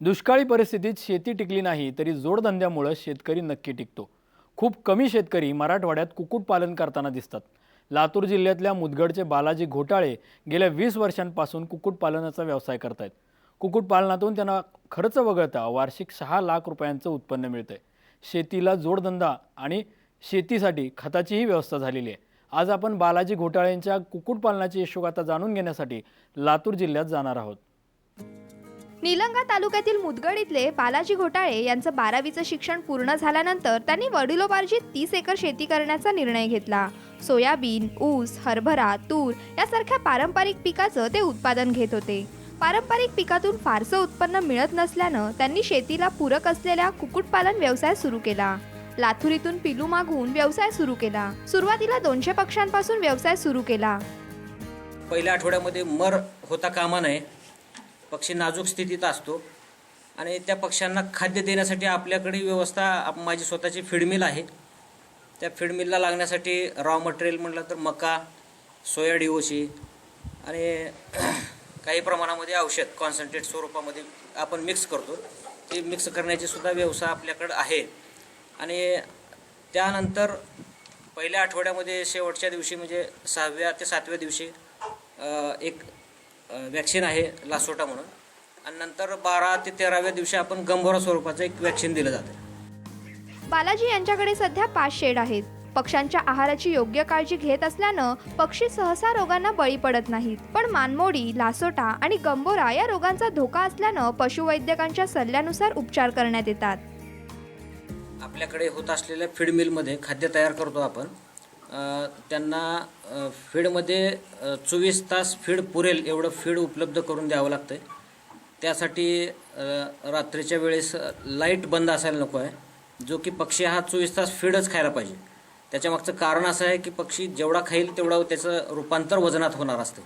दुष्काळी परिस्थितीत शेती टिकली नाही तरी जोडधंद्यामुळे शेतकरी नक्की टिकतो। खूप कमी शेतकरी मराठवाड्यात कुक्कुटपालन करताना दिसतात। लातूर जिल्ह्यातल्या मुदगडचे बालाजी घोटाळे गेल्या 20 वर्षांपासून कुक्कुटपालनाचा व्यवसाय करतात। कुक्कुटपालनातून त्यांना खर्च वगळता वार्षिक 6 लाख रुपयांचं उत्पन्न मिळतंय। शेतीला जोडधंदा आणि शेतीसाठी खताचीही व्यवस्था झालेली आहे। आज आपण बालाजी घोटाळेंच्या कुक्कुटपालनाची यशोगाथा जाणून घेण्यासाठी लातूर जिल्ह्यात जाणार आहोत। निलंगा तालुक्यातील मुदगड इथले बालाजी घोटाळे यांचं 12वीचं शिक्षण पूर्ण झाल्यानंतर त्यांनी वडिलोपार्जित 30 एकर शेती करण्याचा निर्णय घेतला। सोयाबीन, ऊस, हरभरा, तूर यासारख्या पारंपरिक पिकाचं ते उत्पादन घेत होते। पारंपरिक पिकातून फारसं उत्पन्न मिळत नसल्यानं त्यांनी शेतीला पूरक असलेल्या कुक्कुटपालन व्यवसाय सुरू केला। लातूरीतून पिलू मागून व्यवसाय सुरू केला। सुरुवातीला 200 पक्ष्यांपासून व्यवसाय सुरू केला। पहिल्या आठवड्यामध्ये मर होता कामा नये। पक्षी नाजूक स्थितीत असतो आणि त्या पक्ष्यांना खाद्य देण्यासाठी आपल्याकडे व्यवस्था माझी स्वतःची फीड मिल आहे। त्या फीड मिलला लागण्यासाठी रॉ मटेरियल म्हटलं तर मका, सोया डिओसी आणि काही प्रमाणामध्ये औषध कॉन्सन्ट्रेट स्वरूपामध्ये आपण मिक्स करतो। ते मिक्स करण्याची सुद्धा व्यवस्था आपल्याकडे आहे। आणि त्यानंतर पहिल्या आठवड्यामध्ये शेवटच्या दिवशी म्हणजे 6व्या ते 7व्या दिवशी एक वॅक्सिन आहे लासोटा म्हणून, आणि नंतर 12 ते 13व्या दिवशी आपण गंभोरा स्वरूपाचं एक वॅक्सिन दिलं जातं। बालाजी यांच्याकडे सध्या 5 शेड आहेत। पक्ष्यांच्या आहाराची योग्य काळजी घेत असल्यानं पक्षी सहसा रोगांना बळी पडत नाहीत। पण मानमोडी, लासोटा आणि गंभोरा या रोगांचा धोका असल्यानं पशुवैद्यकांच्या सल्ल्यानुसार उपचार करण्यात येतात। आपल्याकडे होत असलेल्या फीड मिलमध्ये खाद्य तयार करतो आपण। त्यांना फीडमध्ये 24 तास फीड पुरेल एवढं फीड उपलब्ध करून द्यावं लागतं। त्यासाठी रात्रीच्या वेळेस लाईट बंद असायला नको आहे, जो की पक्षी हा 24 तास फीडच खायला पाहिजे। त्याच्यामागचं कारण असं आहे की पक्षी जेवढा खाईल तेवढं त्याचं रूपांतर वजनात होणार असतं।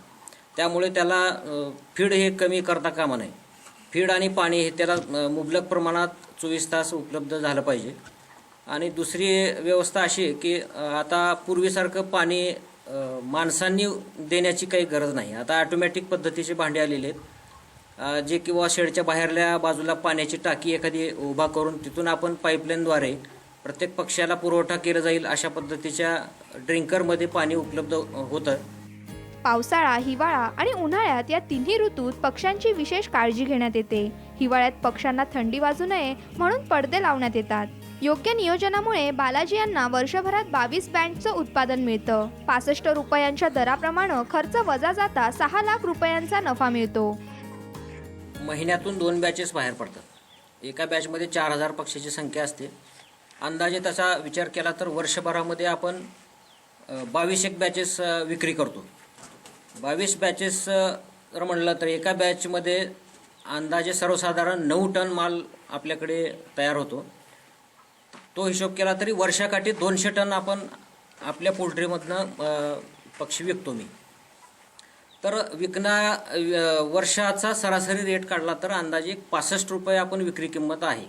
त्यामुळे त्याला फीड हे कमी करता कामा नये। फीड आणि पाणी हे त्याला मुबलक प्रमाणात 24 तास उपलब्ध झालं पाहिजे। आणि दुसरी व्यवस्था अशी आहे की आता पूर्वीसारखं पाणी माणसांनी देण्याची काही गरज नाही। आता ऑटोमॅटिक पद्धतीचे भांडे आलेले आहेत, जे किंवा शेडच्या बाहेरल्या बाजूला पाण्याची टाकी एखादी उभा करून तिथून आपण पाईपलाईनद्वारे प्रत्येक पक्ष्याला पुरवठा केला जाईल अशा पद्धतीच्या ड्रिंकरमध्ये पाणी उपलब्ध होतं। पावसाळा, हिवाळा आणि उन्हाळ्यात या तिन्ही ऋतूत पक्ष्यांची विशेष काळजी घेण्यात येते। हिवाळ्यात पक्ष्यांना थंडी वाजू नये म्हणून पडदे लावण्यात येतात। योग्य नियोजनामुळे बालाजी यांना वर्षभरात 22 बँडचं उत्पादन मिळतं। 65 रुपयांच्या दराप्रमाणे खर्च वजा जाता 6 लाख रुपयांचा नफा मिळतो। महिन्यातून 2 बॅचेस बाहेर पडतात। एका बॅचमध्ये 4000 पक्षीची संख्या असते। अंदाजे त्याचा विचार केला तर वर्षभरामध्ये आपण 22 एक बॅचेस विक्री करतो। 22 बॅचेस जर म्हणलं तर एका बॅचमध्ये अंदाजे सर्वसाधारण 9 टन माल आपल्याकडे तयार होतो। तो हिशोब केला तरी वर्षाकाठी 200 टन आपण आपल्या पोल्ट्रीमधनं पक्षी विकतो मी। तर वर्षाचा सरासरी रेट काढला तर अंदाजे 65 रुपये आपण विक्री किंमत आहे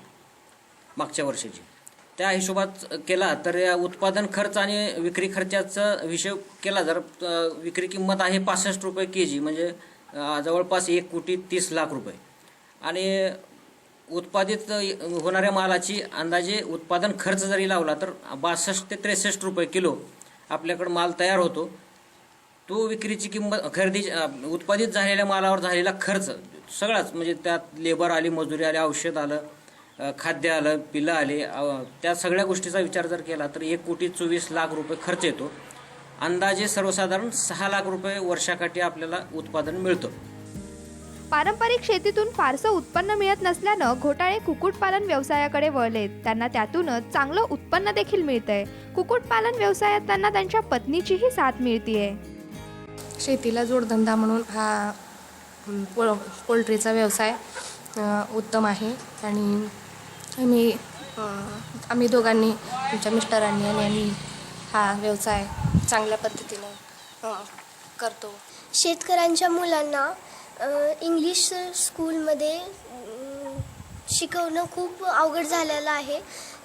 मागच्या वर्षाची। त्या हिशोबात केला तर उत्पादन खर्च आणि विक्री खर्चाचा हिशोब केला जर विक्री किंमत आहे 65 रुपये केजी, म्हणजे जवळपास 1,30,00,000 रुपये। आणि उत्पादित होणाऱ्या मालाची अंदाजे उत्पादन खर्च जरी लावला तर 62 ते 63 रुपये किलो आपल्याकडे माल तयार होतो। तो विक्रीची किंमत उत्पादित झालेल्या मालावर झालेला खर्च सगळाच, म्हणजे त्यात लेबर आली, मजुरी आली, औषध आलं, खाद्य आलं, पिलं आले, त्या सगळ्या गोष्टीचा विचार जर केला तर 1,24,00,000 रुपये खर्च येतो। अंदाजे सर्वसाधारण 6 लाख रुपये वर्षाकाठी आपल्याला उत्पादन मिळतं। पारंपरिक शेतीतून फारसं उत्पन्न मिळत नसल्यानं घोटाळे कुक्कुटपालन व्यवसायाकडे वळलेत। त्यांना त्यातूनच चांगलं उत्पन्न देखील मिळतंय। कुक्कुटपालन व्यवसायात त्यांना त्यांच्या पत्नीचीही साथ मिळतीये। शेतीला जोडधंदा म्हणून हा पोल्ट्रीचा व्यवसाय उत्तम आहे। आणि आम्ही दोघांनी, आमच्या मिस्टरांनी आणि आम्ही हा व्यवसाय चांगल्या पद्धतीने करतो। शेतकऱ्यांच्या मुलांना इंग्लिश स्कूलमध्ये शिकवणं खूप अवघड झालेलं आहे।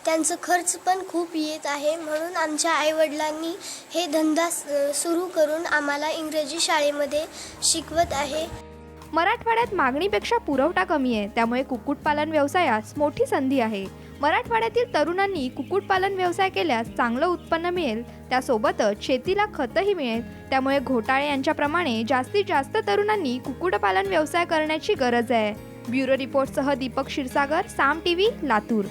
त्यांचं खर्च पण खूप येत आहे, म्हणून आमच्या आईवडिलांनी हे धंदा सुरू करून आम्हाला इंग्रजी शाळेमध्ये शिकवत आहे। मराठवाड्यात मागणीपेक्षा पुरवठा कमी आहे, त्यामुळे कुक्कुटपालन व्यवसायास मोठी संधी आहे. मराठवाड्यातील तरुणांनी कुक्कुटपालन व्यवसाय केल्यास चांगलं उत्पन्न मिळेल, त्यासोबतच शेतीला खतही मिळेल. त्यामुळे घोटाळे यांच्याप्रमाणे जास्तीत जास्त तरुणांनी कुक्कुटपालन व्यवसाय करण्याची गरज आहे. ब्युरो रिपोर्टसह दीपक क्षीरसागर, साम टीव्ही, लातूर.